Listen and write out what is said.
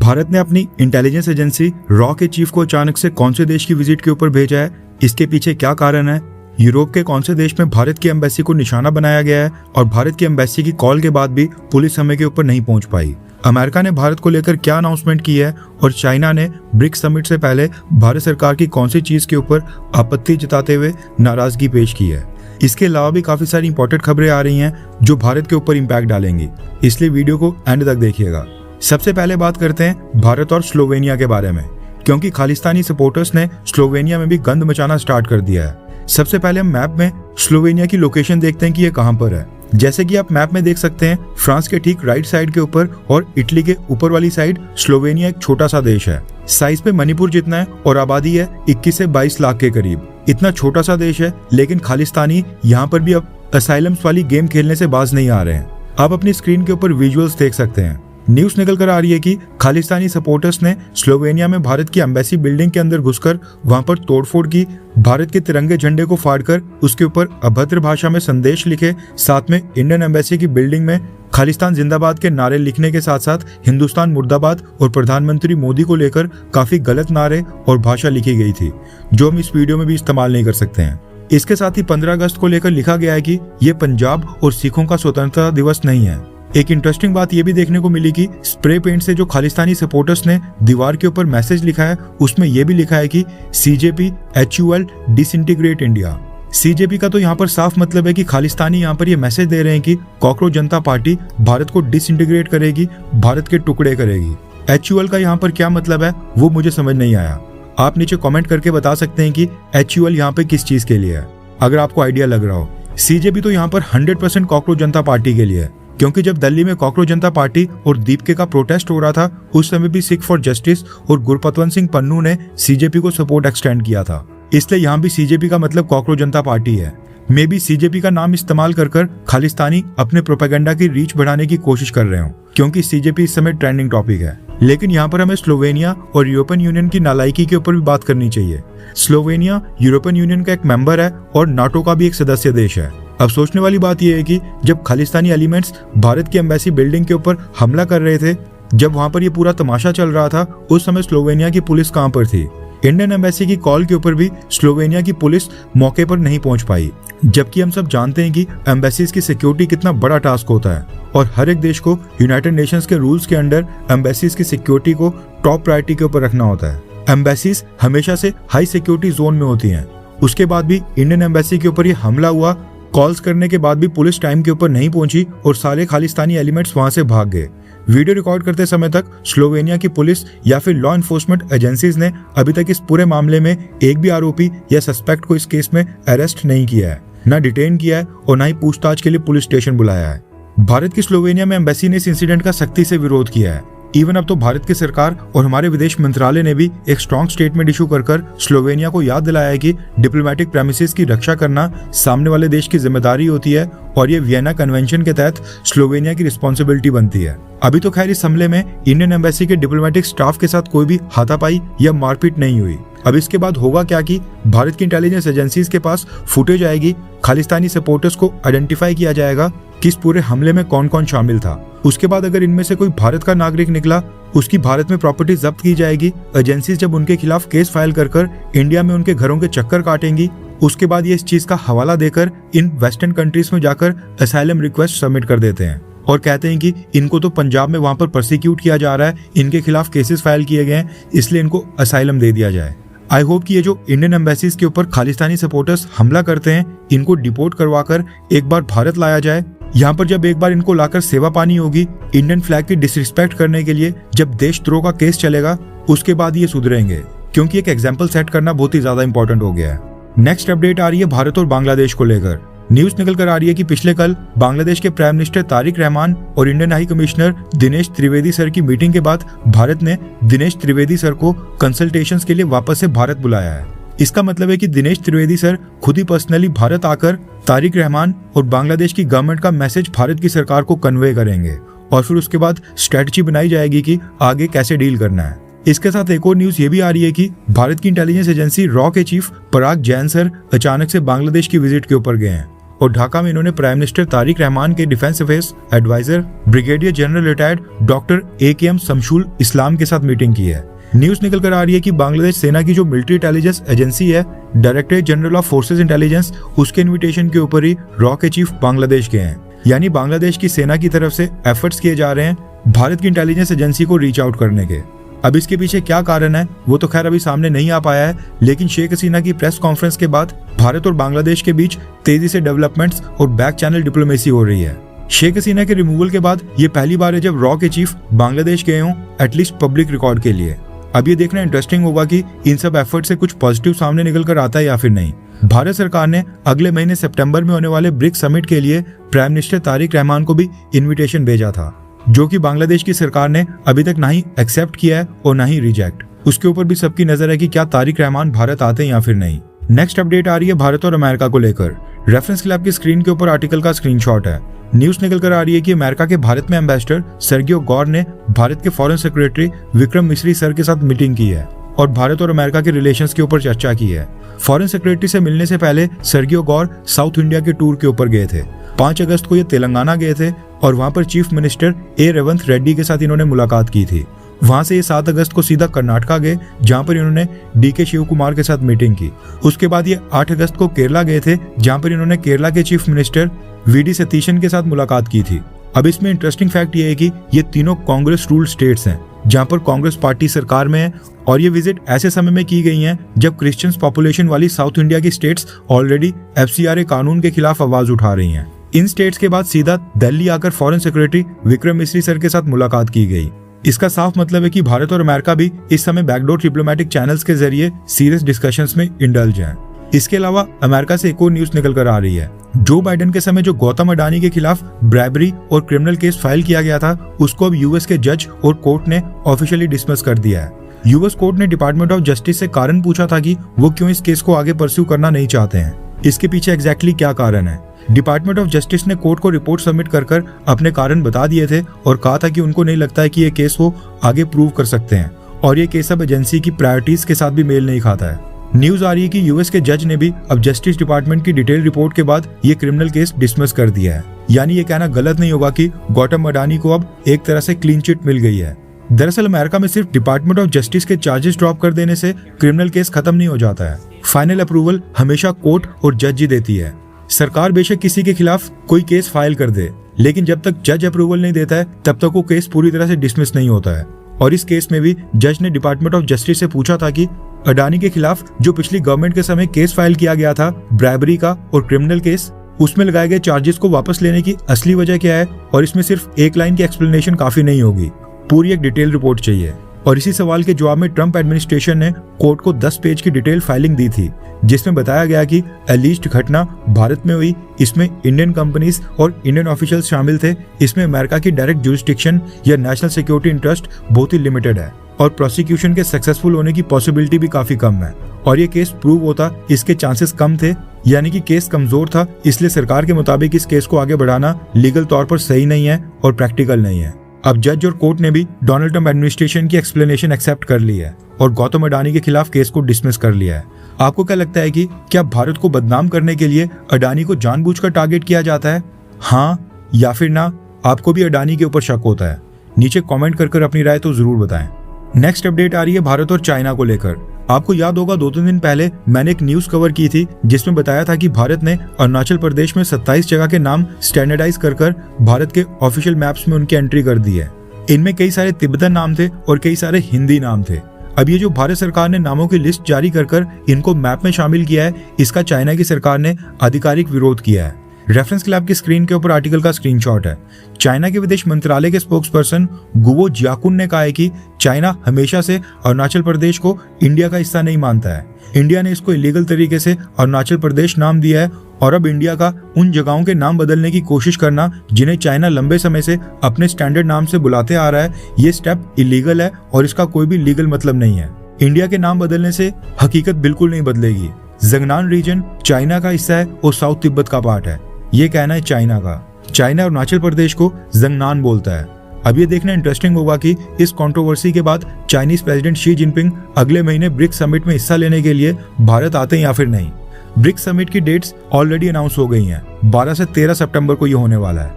भारत ने अपनी intelligence agency raw के चीफ को अचानक से कौन से देश की विजिट के ऊपर भेजा है, इसके पीछे क्या कारण है, यूरोप के कौन से देश में भारत की एम्बेसी को निशाना बनाया गया है और भारत की एम्बेसी की कॉल के बाद भी पुलिस समय के ऊपर नहीं पहुंच पाई, अमेरिका ने भारत को लेकर क्या अनाउंसमेंट की है और चाइना ने ब्रिक्स समिट से पहले भारत सरकार की कौन सी चीज के ऊपर आपत्ति जताते हुए नाराजगी पेश की है। इसके अलावा भी काफी सारी इंपॉर्टेंट खबरें आ रही हैं जो भारत के ऊपर इम्पैक्ट डालेंगी, इसलिए वीडियो को एंड तक देखिएगा। सबसे पहले बात करते हैं भारत और स्लोवेनिया के बारे में, क्योंकि खालिस्तानी सपोर्टर्स ने स्लोवेनिया में भी गंद मचाना स्टार्ट कर दिया है। सबसे पहले हम मैप में स्लोवेनिया की लोकेशन देखते हैं कि ये कहां पर है। जैसे कि आप मैप में देख सकते हैं, फ्रांस के ठीक राइट साइड के ऊपर और इटली के ऊपर वाली साइड स्लोवेनिया एक छोटा सा देश है। साइज पे मणिपुर जितना है और आबादी है 21 से 22 लाख के करीब। इतना छोटा सा देश है, लेकिन खालिस्तानी यहाँ पर भी अब असाइलम्स वाली गेम खेलने से बाज नहीं आ रहे हैं। आप अपनी स्क्रीन के ऊपर विजुअल्स देख सकते हैं। न्यूज निकल कर आ रही है कि खालिस्तानी सपोर्टर्स ने स्लोवेनिया में भारत की एम्बेसी बिल्डिंग के अंदर घुसकर वहां पर तोड़फोड़ की, भारत के तिरंगे झंडे को फाड़कर उसके ऊपर अभद्र भाषा में संदेश लिखे, साथ में इंडियन एम्बेसी की बिल्डिंग में खालिस्तान जिंदाबाद के नारे लिखने के साथ साथ हिंदुस्तान मुर्दाबाद और प्रधानमंत्री मोदी को लेकर काफी गलत नारे और भाषा लिखी गई थी, जो हम इस वीडियो में भी इस्तेमाल नहीं कर सकते हैं। इसके साथ ही 15 अगस्त को लेकर लिखा गया है कि ये पंजाब और सिखों का स्वतंत्रता दिवस नहीं है। एक इंटरेस्टिंग बात यह भी देखने को मिली कि स्प्रे पेंट से जो खालिस्तानी सपोर्टर्स ने दीवार के ऊपर मैसेज लिखा है, उसमें यह भी लिखा है कि CJP HUL disintegrate India. CJP का तो यहाँ पर साफ मतलब है कि खालिस्तानी यहाँ पर ये मैसेज दे रहे हैं कि कॉकरोच जनता पार्टी भारत को डिसइंटीग्रेट करेगी, भारत के टुकड़े करेगी। HUL का यहाँ पर क्या मतलब है वो मुझे समझ नहीं आया। आप नीचे कमेंट करके बता सकते हैं कि HUL यहाँ पे किस चीज के लिए है, अगर आपको आइडिया लग रहा हो। CJP तो यहाँ पर 100% कॉकरोच जनता पार्टी के लिए है, क्योंकि जब दिल्ली में कॉकरोच जनता पार्टी और दीपके का प्रोटेस्ट हो रहा था, उस समय भी सिख फॉर जस्टिस और गुरपतवंत सिंह पन्नू ने CJP को सपोर्ट एक्सटेंड किया था। इसलिए यहाँ भी CJP का मतलब कॉकरोच जनता पार्टी है। मे भी CJP का नाम इस्तेमाल कर खालिस्तानी अपने प्रोपेगेंडा की रीच बढ़ाने की कोशिश कर रहे हो, क्योंकि CJP इस समय ट्रेंडिंग टॉपिक है। लेकिन यहाँ पर हमें स्लोवेनिया और यूरोपियन यूनियन की नालायकी के ऊपर भी बात करनी चाहिए। स्लोवेनिया यूरोपियन यूनियन का एक मेंबर है और नाटो का भी एक सदस्य देश है। अब सोचने वाली बात यह है कि जब खालिस्तानी एलिमेंट्स भारत की एम्बेसी बिल्डिंग के ऊपर हमला कर रहे थे, जब वहां पर ये पूरा तमाशा चल रहा था, उस समय स्लोवेनिया की पुलिस कहां पर थी? इंडियन एम्बेसी की कॉल के ऊपर भी स्लोवेनिया की पुलिस मौके पर नहीं पहुंच पाई, जबकि हम सब जानते हैं कि एम्बेसीज की सिक्योरिटी कितना बड़ा टास्क होता है और हर एक देश को यूनाइटेड नेशंस के रूल्स के अंडर एम्बेसीज की सिक्योरिटी को टॉप प्रायोरिटी के ऊपर रखना होता है। एम्बेसीज हमेशा से हाई सिक्योरिटी जोन में होती हैं। उसके बाद भी इंडियन एम्बेसी के ऊपर ये हमला हुआ, कॉल्स करने के बाद भी पुलिस टाइम के ऊपर नहीं पहुंची और सारे खालिस्तानी एलिमेंट्स वहां से भाग गए। वीडियो रिकॉर्ड करते समय तक स्लोवेनिया की पुलिस या फिर लॉ एनफोर्समेंट एजेंसीज ने अभी तक इस पूरे मामले में एक भी आरोपी या सस्पेक्ट को इस केस में अरेस्ट नहीं किया है, ना डिटेन किया है और ना ही पूछताछ के लिए पुलिस स्टेशन बुलाया है। भारत की स्लोवेनिया में एम्बेसी ने इस इंसिडेंट का सख्ती से विरोध किया है। इवन अब तो भारत की सरकार और हमारे विदेश मंत्रालय ने भी एक स्ट्रॉन्ग स्टेटमेंट इशू कर स्लोवेनिया को याद दिलाया है कि डिप्लोमेटिक प्रेमिसेस की रक्षा करना सामने वाले देश की जिम्मेदारी होती है और ये वियना कन्वेंशन के तहत स्लोवेनिया की रिस्पॉन्सिबिलिटी बनती है। अभी तो खैर इस हमले में इंडियन एम्बेसी के डिप्लोमेटिक स्टाफ के साथ कोई भी हाथापाई या मारपीट नहीं हुई। अब इसके बाद होगा क्या कि भारत की इंटेलिजेंस एजेंसीज के पास फुटेज आएगी, खालिस्तानी सपोर्टर्स को आइडेंटिफाई किया जाएगा कि इस पूरे हमले में कौन कौन शामिल था। उसके बाद अगर इनमें से कोई भारत का नागरिक निकला, उसकी भारत में प्रॉपर्टी जब्त की जाएगी। एजेंसीज जब उनके खिलाफ केस फाइल कर इंडिया में उनके घरों के चक्कर काटेंगी, उसके बाद ये इस चीज का हवाला देकर इन वेस्टर्न कंट्रीज में जाकर असाइलम रिक्वेस्ट सबमिट कर देते हैं और कहते हैं कि इनको तो पंजाब में वहां पर प्रोसिक्यूट किया जा रहा है, इनके खिलाफ केसेस फाइल किए गए हैं, इसलिए इनको असाइलम दे दिया जाए। आई होप कि ये जो इंडियन एम्बेसीज के ऊपर खालिस्तानी सपोर्टर्स हमला करते हैं, इनको डिपोर्ट करवाकर एक बार भारत लाया जाए। यहाँ पर जब एक बार इनको लाकर सेवा पानी होगी, इंडियन फ्लैग की डिसरिस्पेक्ट करने के लिए जब देशद्रोह का केस चलेगा, उसके बाद ये सुधरेंगे, क्योंकि एक एग्जाम्पल सेट करना बहुत ही ज्यादा इंपॉर्टेंट हो गया है। नेक्स्ट अपडेट आ रही है भारत और बांग्लादेश को लेकर। न्यूज निकल कर आ रही है कि पिछले कल बांग्लादेश के प्राइम मिनिस्टर तारिक रहमान और Indian high commissioner Dinesh Trivedi sir की मीटिंग के बाद भारत ने दिनेश त्रिवेदी सर को कंसल्टेशंस के लिए वापस से भारत बुलाया है। इसका मतलब है कि दिनेश त्रिवेदी सर खुद ही पर्सनली भारत आकर तारिक रहमान और बांग्लादेश की गवर्नमेंट का मैसेज भारत की सरकार को कन्वे करेंगे और फिर उसके बाद स्ट्रेटजी बनाई जाएगी कि आगे कैसे डील करना है। इसके साथ एक और न्यूज ये भी आ रही है कि भारत की इंटेलिजेंस एजेंसी रॉ के चीफ पराग जैन सर अचानक से बांग्लादेश की विजिट के ऊपर गए हैं और ढाका में इन्होंने प्राइम मिनिस्टर तारिक रहमान के defence affairs adviser brigadier general retired doctor AKM Shamsul Islam के साथ मीटिंग की है। न्यूज निकल कर आ रही है कि बांग्लादेश सेना की जो मिलिट्री इंटेलिजेंस एजेंसी है, directorate general of forces intelligence, उसके इन्विटेशन के ऊपर ही रॉ के चीफ बांग्लादेश गए हैं। यानी बांग्लादेश की सेना की तरफ से एफर्ट्स किए जा रहे हैं भारत की इंटेलिजेंस एजेंसी को रीच आउट करने के। अब इसके पीछे क्या कारण है वो तो खैर अभी सामने नहीं आ पाया है, लेकिन शेख हसीना की प्रेस कॉन्फ्रेंस के बाद भारत और बांग्लादेश के बीच तेजी से डेवलपमेंट्स और बैक चैनल डिप्लोमेसी हो रही है। शेख हसीना के रिमूवल के बाद ये पहली बार है जब रॉ के चीफ बांग्लादेश गए हों, एटलीस्ट पब्लिक रिकॉर्ड के लिए। अब ये देखना इंटरेस्टिंग होगा कि इन सब एफर्ट से कुछ पॉजिटिव सामने निकल कर आता है या फिर नहीं। भारत सरकार ने अगले महीने सितंबर में होने वाले ब्रिक्स समिट के लिए प्राइम मिनिस्टर तारिक रहमान को भी इन्विटेशन भेजा था, जो कि बांग्लादेश की सरकार ने अभी तक ना ही एक्सेप्ट किया है और ना ही रिजेक्ट। उसके ऊपर भी सबकी नजर है कि क्या तारिक रहमान भारत आते हैं या फिर नहीं। नेक्स्ट अपडेट आ रही है भारत और अमेरिका को लेकर। रेफरेंस क्लब की स्क्रीन के ऊपर आर्टिकल का स्क्रीनशॉट है। न्यूज निकल कर आ रही है कि अमेरिका के भारत में एम्बेसडर सर्गियो गौर ने भारत के foreign secretary Vikram Misri sir के साथ मीटिंग की है और भारत और अमेरिका के रिलेशंस के ऊपर चर्चा की है। फॉरेन सेक्रेटरी से मिलने से पहले सर्गियो गौर साउथ इंडिया के टूर के ऊपर गए थे। 5 अगस्त को ये तेलंगाना गए थे और वहां पर चीफ मिनिस्टर ए रेवंत रेड्डी के साथ इन्होंने मुलाकात की थी। वहां से ये 7 अगस्त को सीधा कर्नाटका गए, जहां पर इन्होंने DK शिव कुमार के साथ मीटिंग की। उसके बाद ये 8 अगस्त को केरला गए थे, जहां पर इन्होंने केरला के चीफ मिनिस्टर VD सतीशन के साथ मुलाकात की थी। अब इसमें इंटरेस्टिंग फैक्ट ये है कि ये तीनों कांग्रेस रूल्ड स्टेट्स हैं, जहां पर कांग्रेस पार्टी सरकार में है, और ये विजिट ऐसे समय में की गई हैं जब क्रिश्चियंस पॉपुलेशन वाली साउथ इंडिया की स्टेट्स ऑलरेडी FCRA कानून के खिलाफ आवाज उठा रही हैं। इन स्टेट्स के बाद सीधा दिल्ली आकर foreign secretary Vikram Misri sir के साथ मुलाकात की गई। इसका साफ मतलब है कि भारत और अमेरिका भी इस समय बैकडोर डिप्लोमेटिक चैनल्स के जरिए सीरियस डिस्कशंस में इंडल्ज हैं। इसके अलावा अमेरिका से एक और न्यूज निकल कर आ रही है। जो बाइडेन के समय जो गौतम अडानी के खिलाफ ब्रैबरी और क्रिमिनल केस फाइल किया गया था, उसको अब यूएस के जज और कोर्ट ने ऑफिशियली डिसमिस कर दिया है। यूएस कोर्ट ने डिपार्टमेंट ऑफ जस्टिस से कारण पूछा था कि वो क्यों इस केस को आगे परस्यू करना नहीं चाहते हैं। इसके पीछे एग्जैक्टली क्या कारण है। डिपार्टमेंट ऑफ जस्टिस ने कोर्ट को रिपोर्ट सबमिट कर अपने कारण बता दिए थे और कहा था कि उनको नहीं लगता है कि ये केस वो आगे प्रूव कर सकते हैं, और ये केस अब एजेंसी की प्रायोरिटीज के साथ भी मेल नहीं खाता है। न्यूज आ रही है कि यूएस के जज ने भी अब जस्टिस डिपार्टमेंट की डिटेल रिपोर्ट के बाद ये क्रिमिनल केस डिसमिस कर दिया है। यानी ये कहना गलत नहीं होगा कि गौतम अडानी को अब एक तरह से क्लीन चिट मिल गई है। दरअसल अमेरिका में सिर्फ डिपार्टमेंट ऑफ जस्टिस के चार्जेस ड्रॉप कर देने से क्रिमिनल केस खत्म नहीं हो जाता है। फाइनल अप्रूवल हमेशा कोर्ट और जज ही देती है। सरकार बेशक किसी के खिलाफ कोई केस फाइल कर दे, लेकिन जब तक जज अप्रूवल नहीं देता है तब तक वो केस पूरी तरह से डिसमिस नहीं होता है। और इस केस में भी जज ने डिपार्टमेंट ऑफ जस्टिस से पूछा था कि अडानी के खिलाफ जो पिछली गवर्नमेंट के समय केस फाइल किया गया था ब्रैबरी का और क्रिमिनल केस, उसमें लगाए गए चार्जेस को वापस लेने की असली वजह क्या है, और इसमें सिर्फ एक लाइन की एक्सप्लेनेशन काफी नहीं होगी, पूरी एक डिटेल रिपोर्ट चाहिए। और इसी सवाल के जवाब में ट्रंप एडमिनिस्ट्रेशन ने कोर्ट को 10 पेज की डिटेल फाइलिंग दी थी, जिसमें बताया गया कि एलिज्ड घटना भारत में हुई, इसमें इंडियन कंपनीज और इंडियन ऑफिशियल्स शामिल थे, इसमें अमेरिका की डायरेक्ट जुरिस्डिक्शन या नेशनल सिक्योरिटी इंटरेस्ट बहुत ही लिमिटेड है, और प्रोसिक्यूशन के सक्सेसफुल होने की पॉसिबिलिटी भी काफी कम है, और ये केस प्रूव होता इसके चांसेस कम थे। यानी कि केस कमजोर था, इसलिए सरकार के मुताबिक इस केस को आगे बढ़ाना लीगल तौर पर सही नहीं है और प्रैक्टिकल नहीं है। अब जज और कोर्ट ने भी डोनाल्ड ट्रंप एडमिनिस्ट्रेशन की एक्सप्लेनेशन एक्सेप्ट कर ली है और गौतम अडानी के खिलाफ केस को डिसमिस कर लिया है। आपको क्या लगता है कि क्या भारत को बदनाम करने के लिए अडानी को जानबूझकर टारगेट किया जाता है? हाँ या फिर ना? आपको भी अडानी के ऊपर शक होता है? नीचे कमेंट कर अपनी राय तो जरूर बताएं। नेक्स्ट अपडेट आ रही है भारत और चाइना को लेकर। आपको याद होगा 2-3 दिन पहले मैंने एक न्यूज कवर की थी जिसमें बताया था कि भारत ने अरुणाचल प्रदेश में 27 जगह के नाम स्टैंडर्डाइज कर भारत के ऑफिशियल मैप्स में उनकी एंट्री कर दी है। इनमें कई सारे तिब्बतन नाम थे और कई सारे हिंदी नाम थे। अब ये जो भारत सरकार ने नामों की लिस्ट जारी कर इनको मैप में शामिल किया है, इसका चाइना की सरकार ने आधिकारिक विरोध किया है। रेफरेंस क्लब की स्क्रीन के ऊपर आर्टिकल का स्क्रीनशॉट है। चाइना के विदेश मंत्रालय के स्पोक्सपर्सन गुवो जियाकुन ने कहा है कि चाइना हमेशा से अरुणाचल प्रदेश को इंडिया का हिस्सा नहीं मानता है। इंडिया ने इसको इलीगल तरीके से अरुणाचल प्रदेश नाम दिया है, और अब इंडिया का उन जगहों के नाम बदलने की कोशिश करना जिन्हें चाइना लंबे समय से अपने स्टैंडर्ड नाम से बुलाते आ रहा है, ये स्टेप इलीगल है और इसका कोई भी लीगल मतलब नहीं है। इंडिया के नाम बदलने से हकीकत बिल्कुल नहीं बदलेगी। जंगनान रीजन चाइना का हिस्सा है और साउथ तिब्बत का पार्ट है, ये कहना है चाइना का। चाइना अरुणाचल प्रदेश को जंगनान बोलता है। अब ये देखना इंटरेस्टिंग होगा कि इस कंट्रोवर्सी के बाद चाइनीज प्रेसिडेंट शी जिनपिंग अगले महीने ब्रिक्स समिट में हिस्सा लेने के लिए भारत आते हैं या फिर नहीं। ब्रिक्स समिट की डेट्स ऑलरेडी अनाउंस हो गई हैं। 12 से 13 सितंबर को ये होने वाला है।